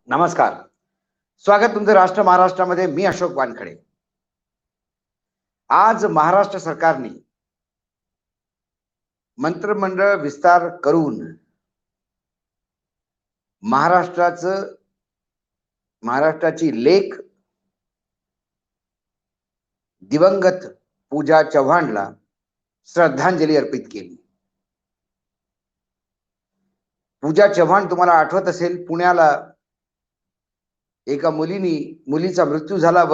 नमस्कार. स्वागत तुमचं राष्ट्र महाराष्ट्रामध्ये. मी अशोक वानखडे. आज महाराष्ट्र सरकारने मंत्रिमंडळ विस्तार करून महाराष्ट्राची लेख दिवंगत पूजा चव्हाणला श्रद्धांजली अर्पित केली. पूजा चव्हाण तुम्हाला आठवत असेल, पुण्याला एका मुलीचा मृत्यू झाला,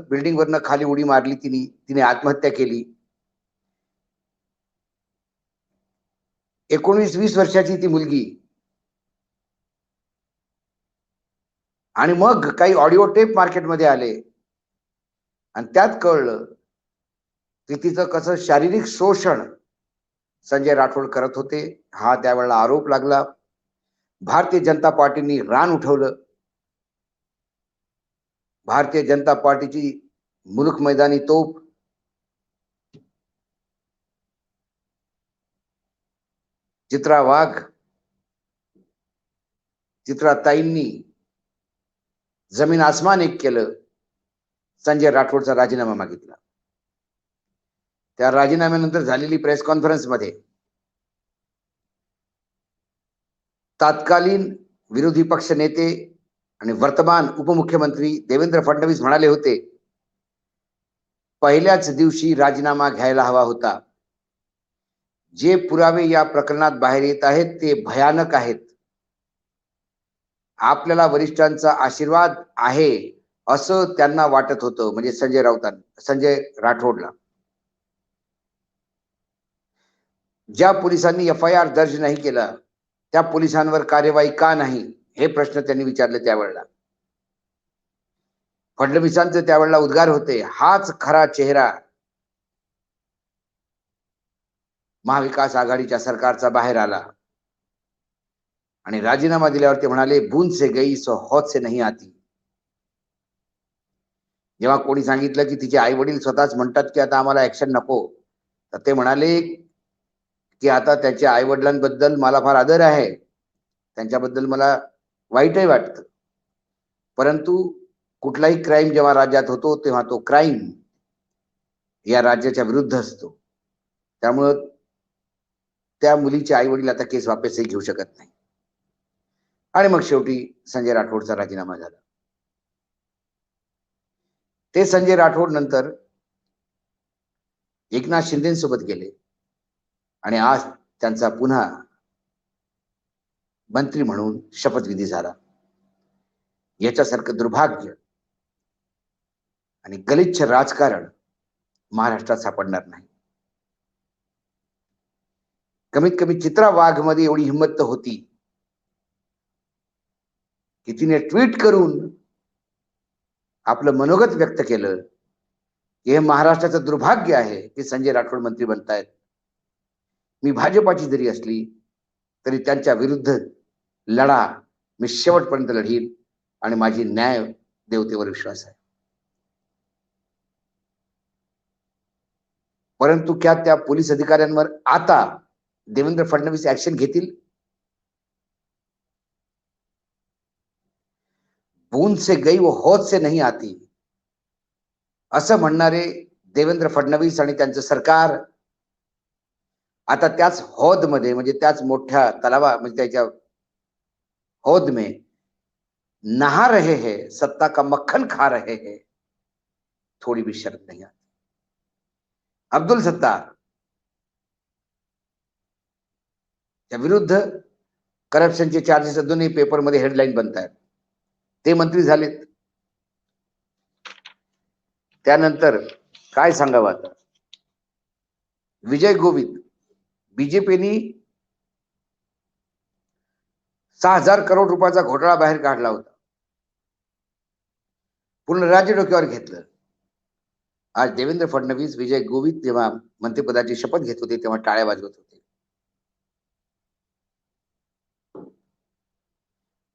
बिल्डिंग वरनं खाली उडी मारली तिने आत्महत्या केली. 19-20 वर्षाची ती मुलगी. आणि मग काही ऑडिओ टेप मार्केटमध्ये आले आणि त्यात कळलं की तिचं कसं शारीरिक शोषण संजय राठोड करत होते. हा त्यावेळेला आरोप लागला. भारतीय जनता पार्टीने रान उठवलं. भारतीय जनता पार्टीची मुलूक मैदानी तोप चित्रा वाघ, चित्राताईंनी जमीन आसमान एक केलं. संजय राठोडचा राजीनामा मागितला. त्या राजीनाम्यानंतर झालेली प्रेस कॉन्फरन्स मध्ये तत्कालीन विरोधी पक्ष नेते आणि वर्तमान उपमुख्यमंत्री देवेंद्र फडणवीस म्हणाले होते, पहिल्याच दिवशी राजीनामा घ्यायला हवा होता. जे पुरावे या प्रकरणात बाहेर येत आहेत ते भयानक आहेत. आपल्याला वरिष्ठांचा आशीर्वाद आहे असं त्यांना वाटत होतं, म्हणजे संजय राठोडला. ज्या पोलिसांनी FIR दर्ज नाही केला त्या पोलिसांवर कार्यवाही का नाही, हे प्रश्न त्यांनी विचारले. त्यावेळेला फडणवीसांचे त्यावेळेला उद्गार होते, हाच खरा चेहरा महाविकास आघाडीच्या सरकारचा बाहेर आला. आणि राजीनामा दिल्यावर ते म्हणाले, बूंद से गई सो हौद से नहीं आती. जेव्हा कोणी सांगितलं की तिचे आई वडील स्वतःच म्हणतात की आता आम्हाला ऍक्शन नको, तर ते म्हणाले की आता त्याच्या आई वडिलांबद्दल मला फार आदर आहे, त्यांच्याबद्दल मला वाईटही वाटतं, परंतु कुठलाही क्राईम जेव्हा राज्यात होतो तेव्हा तो क्राईम या राज्याच्या विरुद्ध असतो. त्यामुळं त्या मुलीचे आई वडील आता केस वापसही घेऊ शकत नाही. आणि मग शेवटी संजय राठोडचा राजीनामा झाला. ते संजय राठोड नंतर एकनाथ शिंदेसोबत गेले आणि आज त्यांचा पुन्हा मंत्री म्हणून शपथविधी झाला. याच्यासारखं दुर्भाग्य आणि गलिच्छ राजकारण महाराष्ट्रात सापडणार नाही. कमीत कमी चित्रा वाघ मध्ये एवढी हिंमत तर होती की तिने ट्विट करून आपलं मनोगत व्यक्त केलं की हे महाराष्ट्राचं दुर्भाग्य आहे की संजय राठोड मंत्री बनतायत. मी भाजपाची जरी असली तरी त्यांच्या विरुद्ध लढा मी शेवटपर्यंत लढील आणि माझी न्याय देवतेवर विश्वास आहे. परंतु क्या त्या पोलीस अधिकाऱ्यांवर आता देवेंद्र फडणवीस ऍक्शन घेतील? बूंद से गई वो हौद से नहीं आती असं म्हणणारे देवेंद्र फडणवीस आणि त्यांचं सरकार आता त्याच हौद मध्ये, म्हणजे त्याच मोठ्या तलावा, म्हणजे त्याच्या हौद में नहा रहे हैं, सत्ता का मक्खन खा रहे हैं. थोड़ी भी शर्त नहीं आती. अब्दुल सत्तार त्या विरुद्ध करप्शनचे चार्जेस दोन्ही पेपरमध्ये हेडलाईन बनतायत. ते मंत्री झालेत. त्यानंतर काय सांगावं आता, विजय गोविंद बीजेपीनी 6,000 करोड रुपयाचा घोटाळा बाहेर काढला होता. पूर्ण राज्य डोक्यावर घेतलं. आज देवेंद्र फडणवीस विजय गोविंद जेव्हा मंत्रिपदाची शपथ घेत होते तेव्हा टाळ्या वाजवत होते.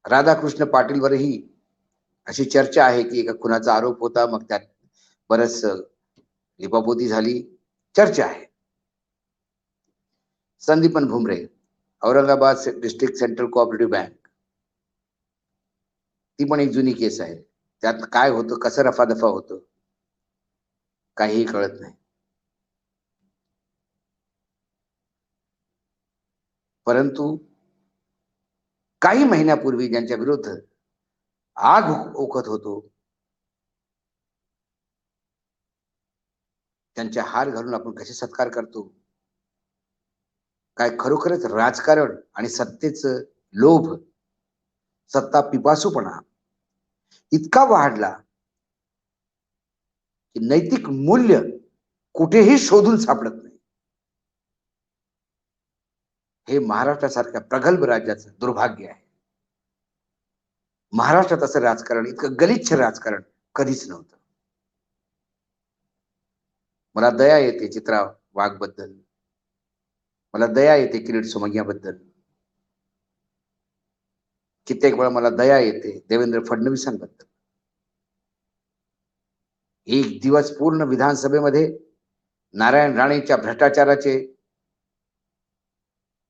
राधाकृष्ण पाटीलवरही अशी चर्चा आहे की एका खुनाचा आरोप होता, मग त्यात बरंच लिपापोती झाली, चर्चा आहे. Sandipan Bhumre, Aurangabad district central cooperative bank, ती पण एक जुनी केस आहे. त्यात काय होतं, कसं रफादफा होतं, काहीही कळत नाही. परंतु काही महिन्यापूर्वी ज्यांच्या विरुद्ध आग ओकत होतो, त्यांच्या हार घालून आपण कसे सत्कार करतो? काय खरोखरच राजकारण आणि सत्तेचं लोभ, सत्ता पिपासूपणा इतका वाढला की नैतिक मूल्य कुठेही शोधून सापडत नाही. हे महाराष्ट्रासारख्या प्रगल्भ राज्याचं दुर्भाग्य आहे. महाराष्ट्रात असं राजकारण, इतकं गलिच्छ राजकारण कधीच नव्हतं. मला दया येते चित्रा वाघ बद्दल, मला दया येते किरीट सोमय्या बद्दल, कित्येक वेळा मला दया येते देवेंद्र फडणवीसांबद्दल. एक दिवस पूर्ण विधानसभेमध्ये नारायण राणेच्या भ्रष्टाचाराचे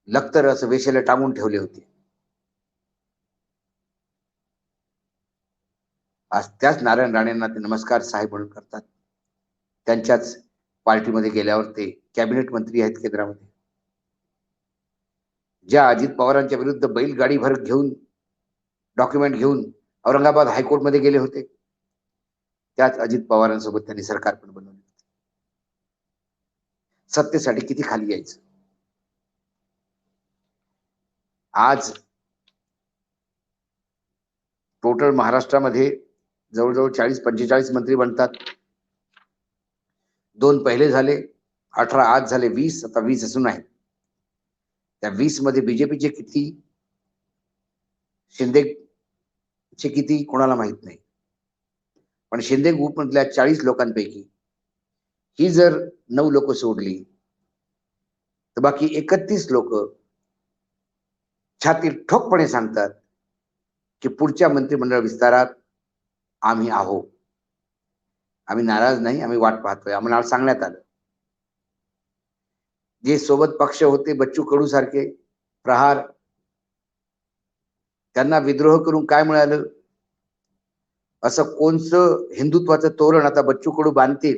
लखतर असं वेशेला टांगून ठेवले होते. आज त्याच नारायण राणेंना ते नमस्कार साहेब म्हणून करतात. त्यांच्याच पार्टीमध्ये गेल्यावर ते कॅबिनेट मंत्री आहेत केंद्रामध्ये. ज्या अजित पवारांच्या विरुद्ध बैलगाडी भर घेऊन, डॉक्युमेंट घेऊन औरंगाबाद हायकोर्टमध्ये गेले होते, त्याच अजित पवारांसोबत त्यांनी सरकार पण बनवले. सत्तेसाठी किती खाली यायचं. आज टोटल महाराष्ट्रामध्ये जवळजवळ 40-45 मंत्री बनतात. 2 पहिले झाले, 18 आज झाले, 20 आता 20 असून आहेत. त्या 20 मध्ये बीजेपीचे किती, शिंदेचे किती कोणाला माहित नाही. पण शिंदे ग्रुप मधल्या 40 लोकांपैकी ही जर 9 लोक सोडली तर बाकी 31 लोक छाती ठोकपणे सांगतात की पुढच्या मंत्रिमंडळ विस्तारात आम्ही आहोत. आम्ही नाराज नाही, आम्ही वाट पाहतोय, आम्हाला सांगण्यात आलं. जे सोबत पक्ष होते बच्चू कडू सारखे, प्रहार, त्यांना विद्रोह करून काय मिळालं? असं कोणचं हिंदुत्वाचं तोरण आता बच्चू कडू बांधतील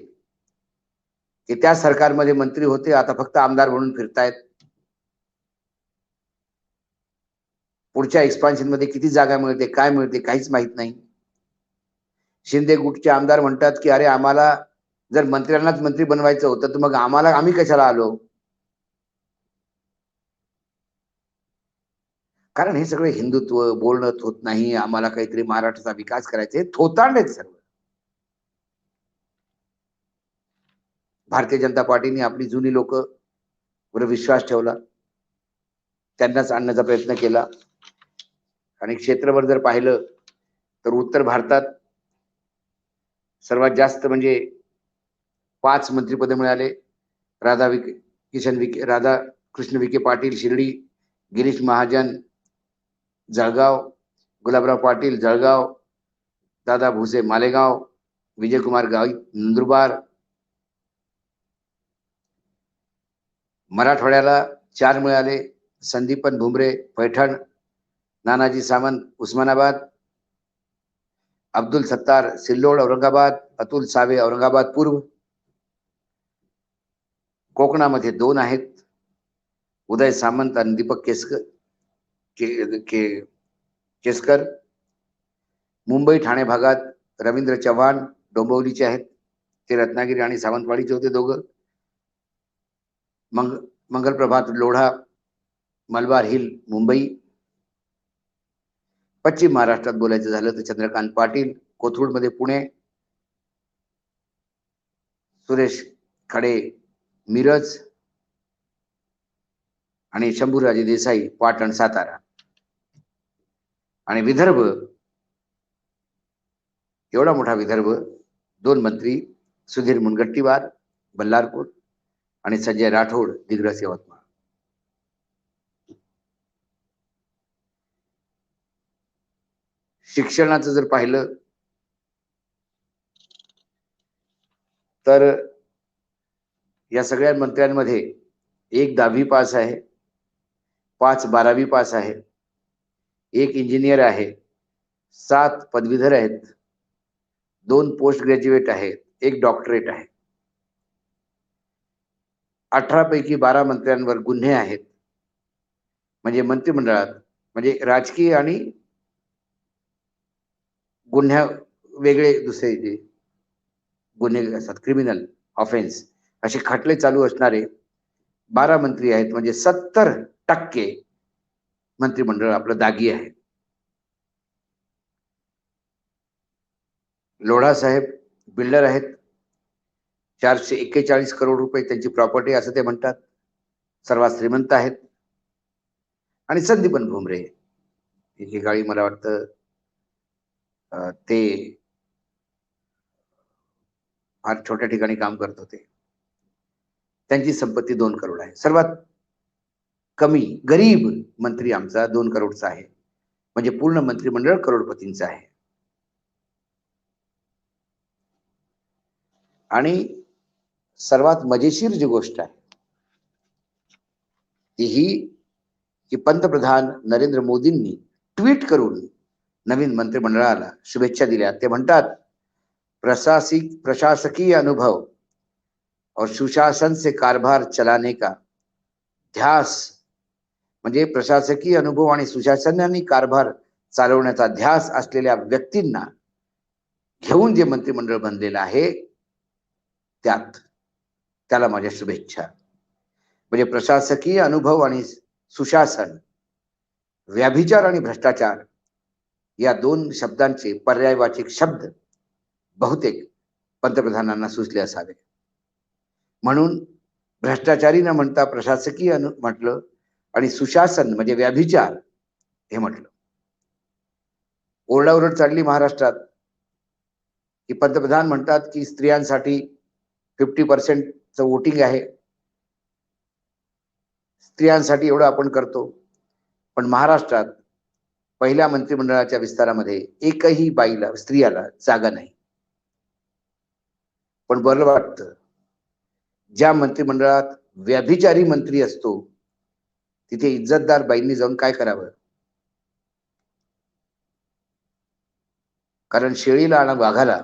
की त्या सरकारमध्ये मंत्री होते, आता फक्त आमदार म्हणून फिरतायत. पुढच्या एक्सपान्शन मध्ये किती जागा मिळते, काय मिळते, काहीच माहित नाही. शिंदे गुटचे आमदार म्हणतात की अरे आम्हाला जर मंत्र्यांनाच मंत्री बनवायचं होतं तर मग आम्ही कशाला आलो? कारण हे सगळे हिंदुत्व बोलणं होत नाही, आम्हाला काहीतरी महाराष्ट्राचा विकास करायचा, हे थोतांड आहेत सर्व. भारतीय जनता पार्टीने आपली जुनी लोक वर विश्वास ठेवला, त्यांनाच आणण्याचा प्रयत्न केला. आणि क्षेत्रभर जर पाहिलं तर उत्तर भारतात सर्वात जास्त म्हणजे 5 मंत्रिपद मिळाले. राधाकृष्ण विखे पाटील शिर्डी, गिरीश महाजन जळगाव, गुलाबराव पाटील जळगाव, दादा भुसे मालेगाव, विजयकुमार गावित नंदुरबार. मराठवाड्याला 4 मिळाले, संदीपन भुमरे पैठण, नानाजी सावंत उस्मानाबाद, अब्दुल सत्तार सिल्लोड औरंगाबाद, अतुल सावे औरंगाबाद पूर्व. कोकणामध्ये 2 आहेत, उदय सामंत आणि दीपक केसकर. मुंबई ठाणे भागात रवींद्र चव्हाण डोंबिवलीचे आहेत, ते रत्नागिरी आणि सावंतवाडीचे होते दोघं. मंगलप्रभात लोढा मलबार हिल मुंबई. पश्चिम महाराष्ट्रात बोलायचं झालं तर चंद्रकांत पाटील कोथरूड मध्ये पुणे, सुरेश खडे मिरज आणि शंभूराजे देसाई पाटण सातारा. आणि विदर्भ, एवढा मोठा विदर्भ, 2 मंत्री सुधीर मुनगंटीवार बल्लारपूर आणि संजय राठोड दिग्रस यवतमाळ. शिक्षणाचं जर पाहिलं तर या सगळ्या मंत्र्यांमध्ये 1 10वी पास आहे, 5 12वी पास आहे, 1 इंजिनियर आहे, 7 पदवीधर आहेत, 2 पोस्ट ग्रॅज्युएट आहेत, 1 डॉक्टरेट आहे. 18 पैकी 12 मंत्र्यांवर गुन्हे आहेत. म्हणजे मंत्रिमंडळात म्हणजे राजकीय आणि गुन्ह्या वेगळे दुसरे जे गुन्हे असतात, क्रिमिनल ऑफेन्स, असे खटले चालू असणारे 12 मंत्री आहेत. म्हणजे 70% मंत्रिमंडळ आपलं दागी आहे. लोढा साहेब बिल्डर आहेत. 441 करोड रुपये त्यांची प्रॉपर्टी असं ते म्हणतात. सर्वात श्रीमंत आहेत. आणि संदीपन भुमरे एकेकाळी मला वाटतं ते फार छोट्या ठिकाणी काम करत होते. त्यांची संपत्ती 2 करोड आहे. सर्वात कमी गरीब मंत्री आमचा 2 करोडचा आहे. म्हणजे पूर्ण मंत्रिमंडळ करोडपतींचं आहे. आणि सर्वात मजेशीर जी गोष्ट आहे ती ही की पंतप्रधान नरेंद्र मोदींनी ट्विट करून नवीन मंत्रिमंडळाला शुभेच्छा दिल्या. ते म्हणतात, प्रशासकीय अनुभव और सुशासन से कारभार चलाने का ध्यास, म्हणजे प्रशासकीय अनुभव आणि सुशासनाने कारभार चालवण्याचा ध्यास असलेल्या व्यक्तींना घेऊन जे मंत्रिमंडळ बनलेलं आहे त्याला माझ्या शुभेच्छा. म्हणजे प्रशासकीय अनुभव आणि सुशासन, व्याभिचार आणि भ्रष्टाचार या 2 शब्दांचे पर्यायवाचक शब्द बहुतेक पंतप्रधानांना सुचले असावे. म्हणून भ्रष्टाचारी न म्हणता प्रशासकीय म्हटलं आणि सुशासन म्हणजे व्याभिचार हे म्हटलं. ओरडाओरड चालली महाराष्ट्रात की पंतप्रधान म्हणतात की स्त्रियांसाठी 50% वोटिंग आहे, स्त्रियांसाठी एवढं आपण करतो. पण महाराष्ट्रात पहिल्या मंत्रिमंडळाच्या विस्तारामध्ये एकही बाईला, स्त्रियाला जागा नाही. पण बरं वाटतं, ज्या मंत्रिमंडळात व्याभिचारी मंत्री असतो तिथे इज्जतदार बाईंनी जाऊन काय करावं? कारण शेळीला आणि वाघाला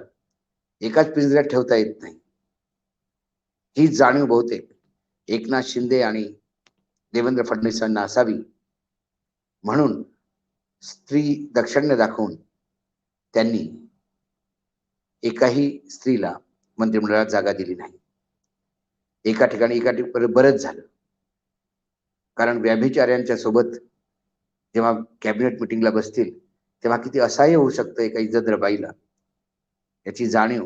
एकाच पिंजऱ्यात ठेवता येत नाही. ही जाणीव बहुतेक एकनाथ शिंदे आणि देवेंद्र फडणवीसांना असावी. म्हणून स्त्री दाक्षिण्य दाखवून त्यांनी एकाही स्त्रीला मंत्रिमंडळात जागा दिली नाही. एका ठिकाणी बरंच झालं. कारण व्याभिचार्यांच्या सोबत जेव्हा कॅबिनेट मिटिंगला बसतील तेव्हा किती असहाय्य होऊ शकतं एका इज्जतदार बाईला, याची जाणीव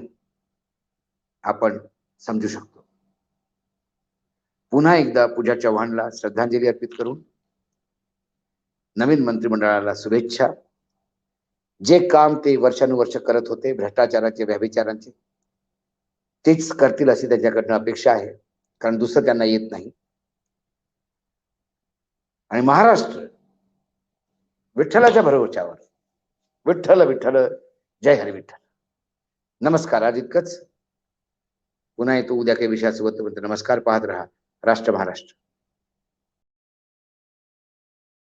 आपण समजू शकतो. पुन्हा एकदा पूजा चव्हाणला श्रद्धांजली अर्पित करून नवीन मंत्रिमंडळाला शुभेच्छा. जे काम ते वर्षानुवर्ष करत होते भ्रष्टाचाराचे, व्याभिचारांचे, तेच करतील अशी त्याच्याकडनं अपेक्षा आहे. कारण दुसरं त्यांना येत नाही. आणि महाराष्ट्र विठ्ठलाच्या भरोश्यावर, विठ्ठल विठ्ठल जय हरी विठ्ठल. नमस्कार. आज इतकंच. पुन्हा येतो उद्या काही विषयासोबत. नमस्कार. पाहत रहा राष्ट्र महाराष्ट्र.